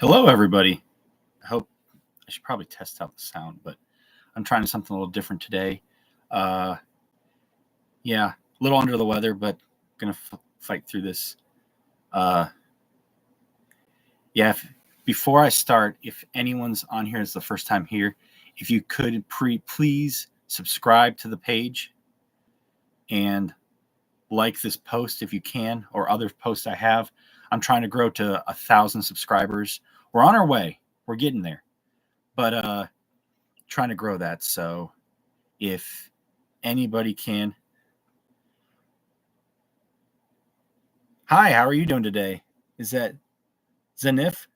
Hello, everybody. I hope I should probably test out the sound, but I'm trying something a little different today. Uh, yeah, a little under the weather, but gonna fight through this. Uh, yeah, before I start, if anyone's on here is the first time here, if you could please subscribe to the page and like this post if you can, or other posts I have. I'm trying to grow to 1,000 subscribers. We're on our way. We're getting there, but trying to grow that. So if anybody can. Hi, how are you doing today? Is that Zenif?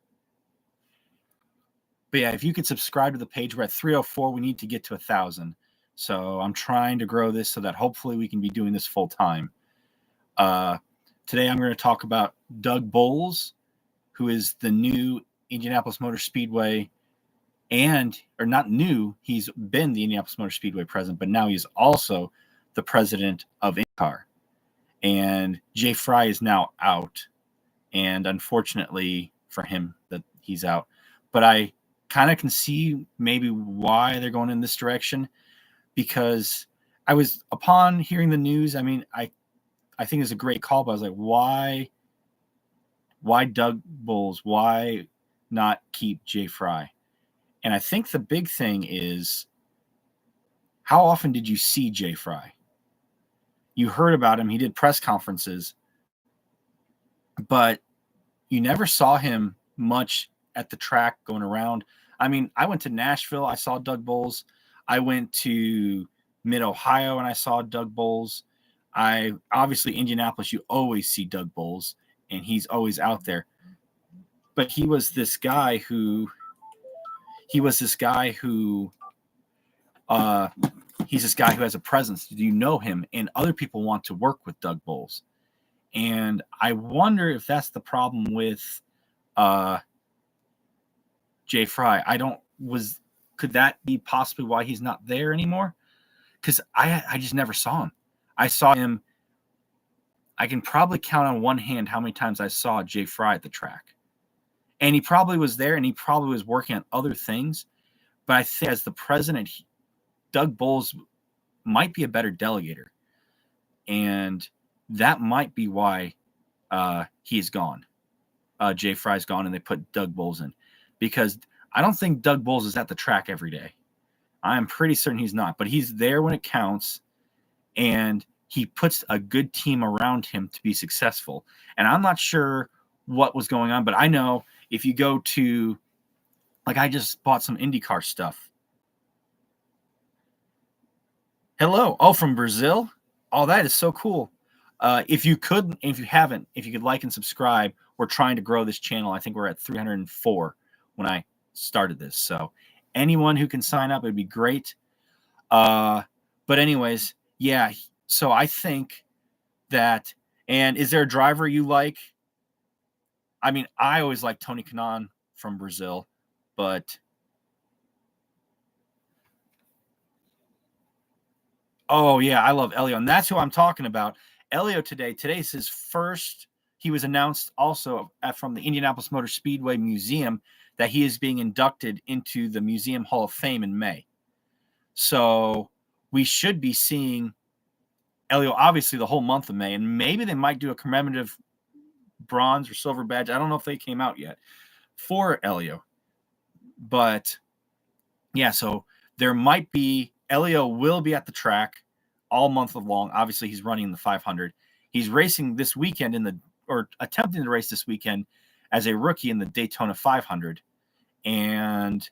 But yeah, if you could subscribe to the page, we're at 304. We need to get to 1,000. So I'm trying to grow this so that hopefully we can be doing this full time. Today I'm going to talk about Doug Boles, who is the new Indianapolis Motor Speedway, or not new, he's been the Indianapolis Motor Speedway president, but now he's also the president of IndyCar. And Jay Fry is now out, and unfortunately for him that he's out. But I kind of can see maybe why they're going in this direction, because I was, upon hearing the news, I mean, I think it's a great call, but I was like, why Doug Boles? Why not keep Jay Fry? And I think the big thing is, how often did you see Jay Fry? You heard about him. He did press conferences, but you never saw him much at the track going around. I mean, I went to Nashville. I saw Doug Boles. I went to Mid-Ohio and I saw Doug Boles. Obviously, Indianapolis, you always see Doug Boles, and he's always out there. But he's this guy who has a presence. Do you know him? And other people want to work with Doug Boles. And I wonder if that's the problem with Jay Fry. Could that be possibly why he's not there anymore? Because I just never saw him. I saw him. I can probably count on one hand how many times I saw Jay Fry at the track. And he probably was there, and he probably was working on other things. But I think as the president, Doug Boles might be a better delegator. And that might be why he's gone. Jay Fry's gone, and they put Doug Boles in. Because I don't think Doug Boles is at the track every day. I'm pretty certain he's not. But he's there when it counts, and he puts a good team around him to be successful. And I'm not sure what was going on, but I know if you go to, like, I just bought some IndyCar stuff. Hello. Oh, from Brazil? Oh, that is so cool. If you could like and subscribe, we're trying to grow this channel. I think we're at 304 when I started this. So anyone who can sign up, it'd be great. But anyways, yeah. So I think that, and is there a driver you like? I mean, I always like Tony Kanaan from Brazil, but oh yeah, I love Helio, and that's who I'm talking about. Helio today's his first. He was announced also from the Indianapolis Motor Speedway Museum that he is being inducted into the Museum Hall of Fame in May. So we should be seeing Helio obviously the whole month of May, and maybe they might do a commemorative bronze or silver badge. I don't know if they came out yet for Helio, but yeah, so there might be. Helio will be at the track all month long. Obviously, he's running the 500. He's racing this weekend or attempting to race this weekend as a rookie in the Daytona 500. And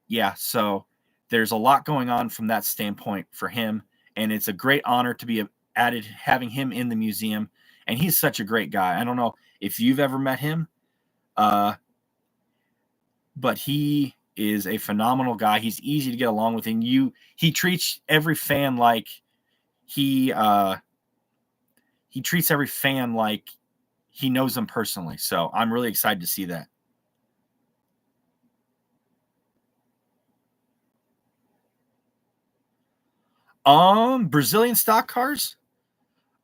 yeah, so there's a lot going on from that standpoint for him. And it's a great honor to be having him in the museum. And he's such a great guy. I don't know if you've ever met him, but he is a phenomenal guy. He's easy to get along with, and he treats every fan like he treats every fan like he knows them personally. So I'm really excited to see that. Brazilian stock cars.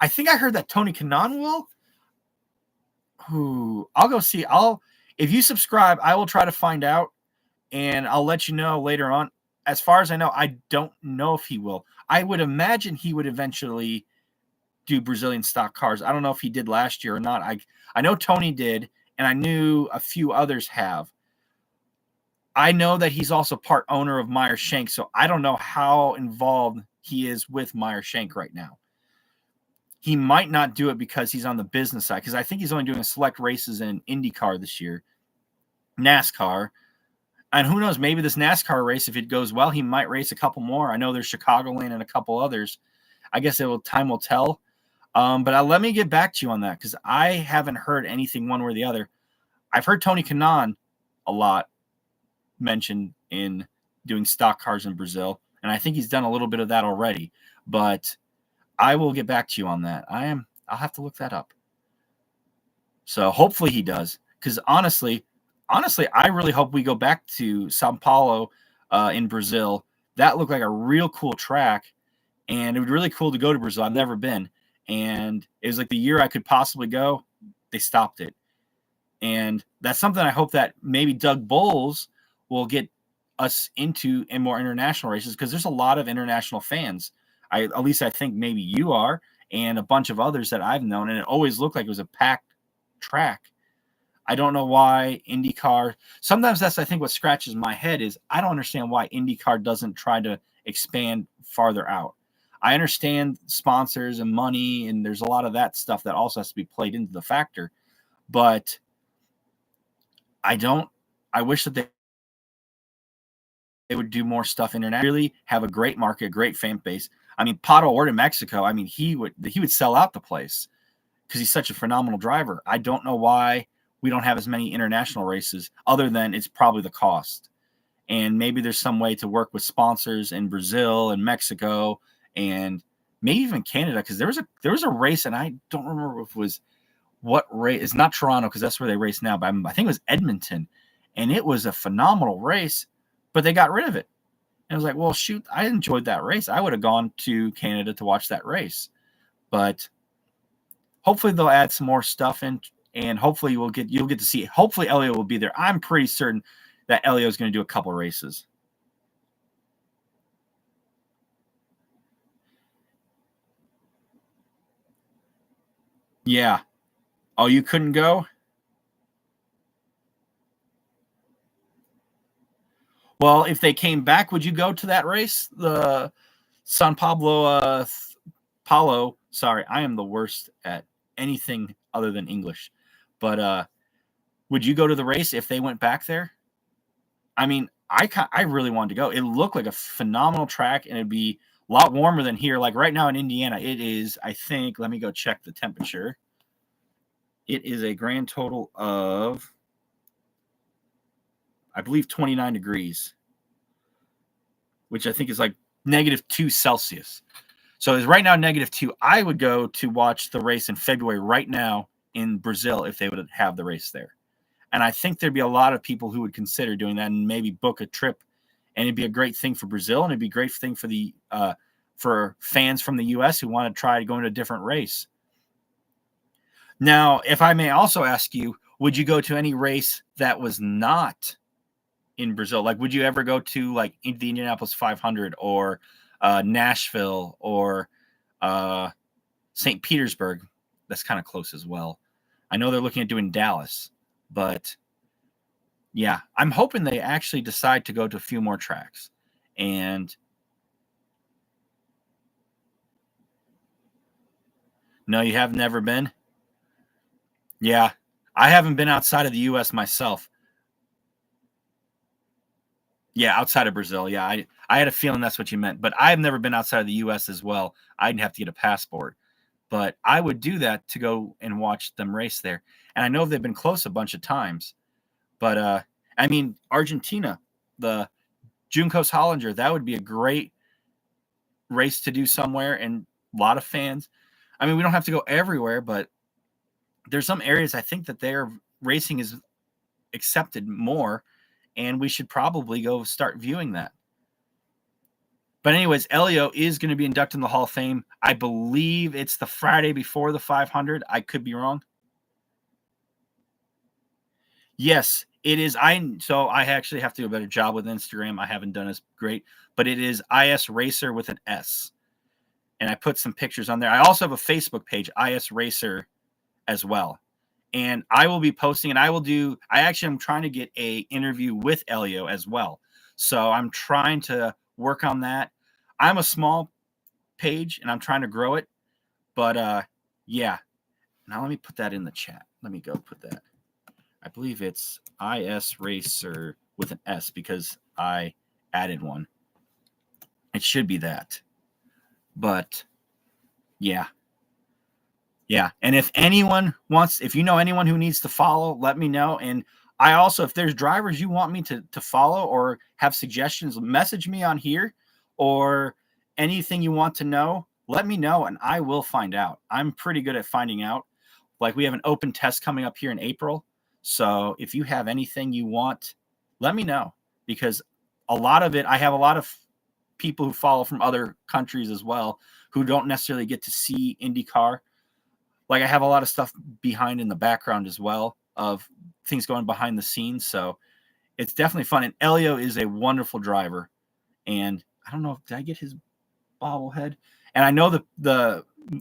I think I heard that Tony Kanaan will. I'll go see. If you subscribe, I will try to find out, and I'll let you know later on. As far as I know, I don't know if he will. I would imagine he would eventually do Brazilian stock cars. I don't know if he did last year or not. I know Tony did, and I knew a few others have. I know that he's also part owner of Meyer Shank, so I don't know how involved he is with Meyer Shank right now. He might not do it because he's on the business side, because I think he's only doing select races in IndyCar this year, NASCAR. And who knows, maybe this NASCAR race, if it goes well, he might race a couple more. I know there's Chicagoland and a couple others. I guess time will tell. But let me get back to you on that, because I haven't heard anything one way or the other. I've heard Tony Kanaan a lot mentioned in doing stock cars in Brazil, and I think he's done a little bit of that already. But I will get back to you on that. I'll have to look that up. So hopefully he does, because honestly, I really hope we go back to Sao Paulo in Brazil. That looked like a real cool track, and it would be really cool to go to Brazil. I've never been, and it was like the year I could possibly go. They stopped it, and that's something I hope that maybe Doug Boles will get us into in more international races, because there's a lot of international fans. At least I think maybe you are, and a bunch of others that I've known, and it always looked like it was a packed track. I don't know why IndyCar. Sometimes that's, I think, what scratches my head is I don't understand why IndyCar doesn't try to expand farther out. I understand sponsors and money, and there's a lot of that stuff that also has to be played into the factor. But I wish that they would do more stuff internationally, really have a great market, great fan base. I mean, Pato O'Ward in Mexico, I mean, he would sell out the place because he's such a phenomenal driver. I don't know why we don't have as many international races, other than it's probably the cost. And maybe there's some way to work with sponsors in Brazil and Mexico and maybe even Canada, because there was a race, and I don't remember if it was what race. It's not Toronto, because that's where they race now, but I think it was Edmonton, and it was a phenomenal race, but they got rid of it. And I was like, well, shoot, I enjoyed that race. I would have gone to Canada to watch that race. But hopefully they'll add some more stuff in, and hopefully you'll get to see it. Hopefully Helio will be there. I'm pretty certain that Helio is going to do a couple races. Yeah. Oh, you couldn't go? Well, if they came back, would you go to that race? The San Pablo Paulo. Sorry, I am the worst at anything other than English. But would you go to the race if they went back there? I mean, I really wanted to go. It looked like a phenomenal track, and it'd be a lot warmer than here. Like right now in Indiana, it is, I think, let me go check the temperature. It is a grand total of, I believe, 29 degrees, which I think is like -2 Celsius. So it's right now -2. I would go to watch the race in February right now in Brazil if they would have the race there. And I think there'd be a lot of people who would consider doing that and maybe book a trip. And it'd be a great thing for Brazil, and it'd be a great thing for the for fans from the U.S. who want to try to go into a different race. Now, if I may also ask you, would you go to any race that was not in Brazil? Like, would you ever go to like the Indianapolis 500 or Nashville or St. Petersburg? That's kind of close as well. I know they're looking at doing Dallas, but yeah, I'm hoping they actually decide to go to a few more tracks. And no, you have never been? Yeah, I haven't been outside of the U.S. myself. Yeah, outside of Brazil. Yeah, I had a feeling that's what you meant, but I've never been outside of the U.S. as well. I'd have to get a passport, but I would do that to go and watch them race there. And I know they've been close a bunch of times, but I mean, Argentina, the Juncos Hollinger, that would be a great race to do somewhere, and a lot of fans. I mean, we don't have to go everywhere, but there's some areas I think that their racing is accepted more, and we should probably go start viewing that. But anyways, Helio is going to be inducted in the Hall of Fame. I believe it's the Friday before the 500. I could be wrong. Yes, it is. So I actually have to do a better job with Instagram. I haven't done as great, but it is IS Racer with an S. And I put some pictures on there. I also have a Facebook page, IS Racer, as well. And I will be posting, and I actually am trying to get a interview with Helio as well. So I'm trying to work on that. I'm a small page and I'm trying to grow it. But yeah. Now let me put that in the chat. Let me go put that. I believe it's IS Racer with an S because I added one. It should be that. But yeah. Yeah. And if you know anyone who needs to follow, let me know. And I also, if there's drivers you want me to follow or have suggestions, message me on here, or anything you want to know, let me know and I will find out. I'm pretty good at finding out. Like, we have an open test coming up here in April. So if you have anything you want, let me know, because a lot of it, I have a lot of people who follow from other countries as well who don't necessarily get to see IndyCar. Like, I have a lot of stuff behind in the background as well of things going behind the scenes. So it's definitely fun. And Helio is a wonderful driver. And I don't know, did I get his bobblehead? And I know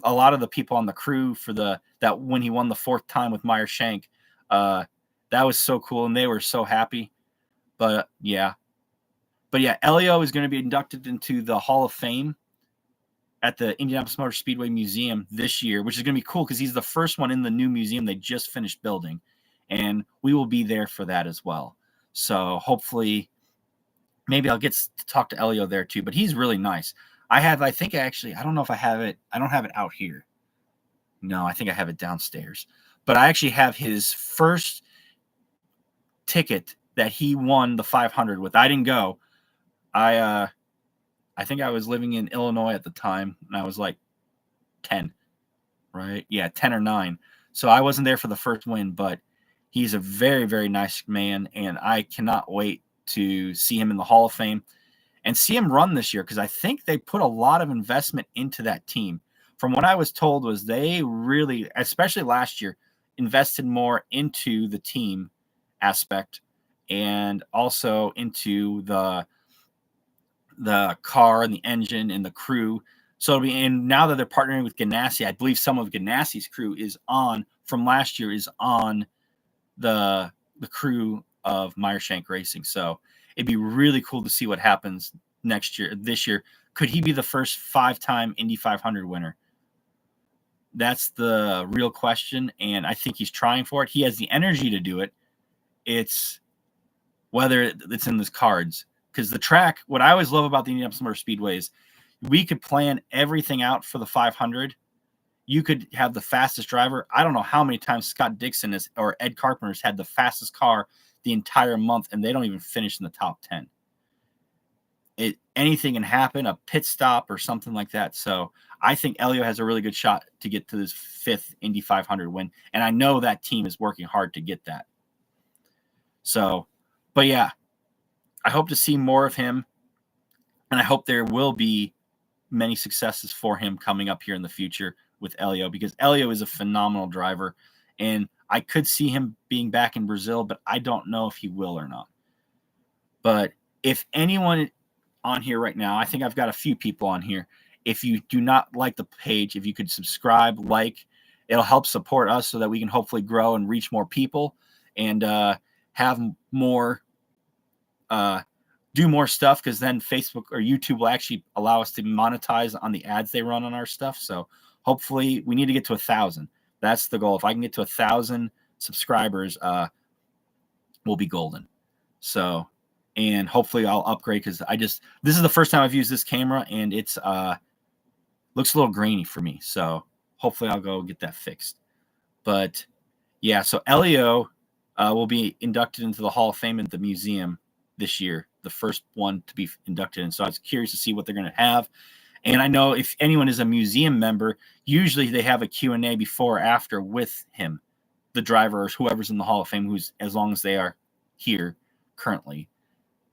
a lot of the people on the crew for that when he won the 4th time with Meyer Shank, that was so cool, and they were so happy. But yeah, Helio is going to be inducted into the Hall of Fame at the Indianapolis Motor Speedway Museum this year, which is going to be cool because he's the first one in the new museum they just finished building, and we will be there for that as well. So hopefully, maybe I'll get to talk to Helio there too. But he's really nice. I don't know if I have it. I don't have it out here. No, I think I have it downstairs. But I actually have his first ticket that he won the 500 with. I didn't go. I think I was living in Illinois at the time, and I was like 10, right? Yeah, 10 or 9. So I wasn't there for the first win, but he's a very, very nice man, and I cannot wait to see him in the Hall of Fame and see him run this year, because I think they put a lot of investment into that team. From what I was told, was they really, especially last year, invested more into the team aspect and also into the car and the engine and the crew. So and now that they're partnering with Ganassi, I believe some of Ganassi's crew from last year is on the crew of Meyer Shank Racing. So it'd be really cool to see what happens this year. Could he be the first 5-time Indy 500 winner? That's the real question, and I think he's trying for it. He has the energy to do it. It's whether it's in his cards. Because the track, what I always love about the Indianapolis Motor Speedway is we could plan everything out for the 500. You could have the fastest driver. I don't know how many times Scott Dixon or Ed Carpenter's had the fastest car the entire month, and they don't even finish in the top 10. Anything can happen, a pit stop or something like that. So I think Helio has a really good shot to get to this 5th Indy 500 win, and I know that team is working hard to get that. So, but yeah, I hope to see more of him, and I hope there will be many successes for him coming up here in the future with Helio, because Helio is a phenomenal driver, and I could see him being back in Brazil, but I don't know if he will or not. But if anyone on here right now, I think I've got a few people on here. If you do not like the page, if you could subscribe, it'll help support us so that we can hopefully grow and reach more people and have more, do more stuff, because then Facebook or YouTube will actually allow us to monetize on the ads they run on our stuff. So hopefully we need to get to 1,000. That's the goal. If I can get to 1,000 subscribers, we'll be golden. So, and hopefully I'll upgrade, because this is the first time I've used this camera, and it's looks a little grainy for me. So hopefully I'll go get that fixed. But yeah, so Helio will be inducted into the Hall of Fame at the museum this year, the first one to be inducted in. So I was curious to see what they're going to have. And I know if anyone is a museum member, usually they have a Q&A before or after with him, the driver or whoever's in the Hall of Fame, who's, as long as they are here currently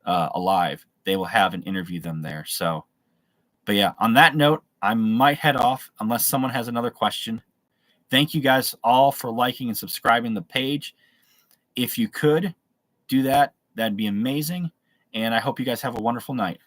alive, they will have and interview them there. So, but yeah, on that note, I might head off unless someone has another question. Thank you guys all for liking and subscribing the page. If you could do that, that'd be amazing. And I hope you guys have a wonderful night.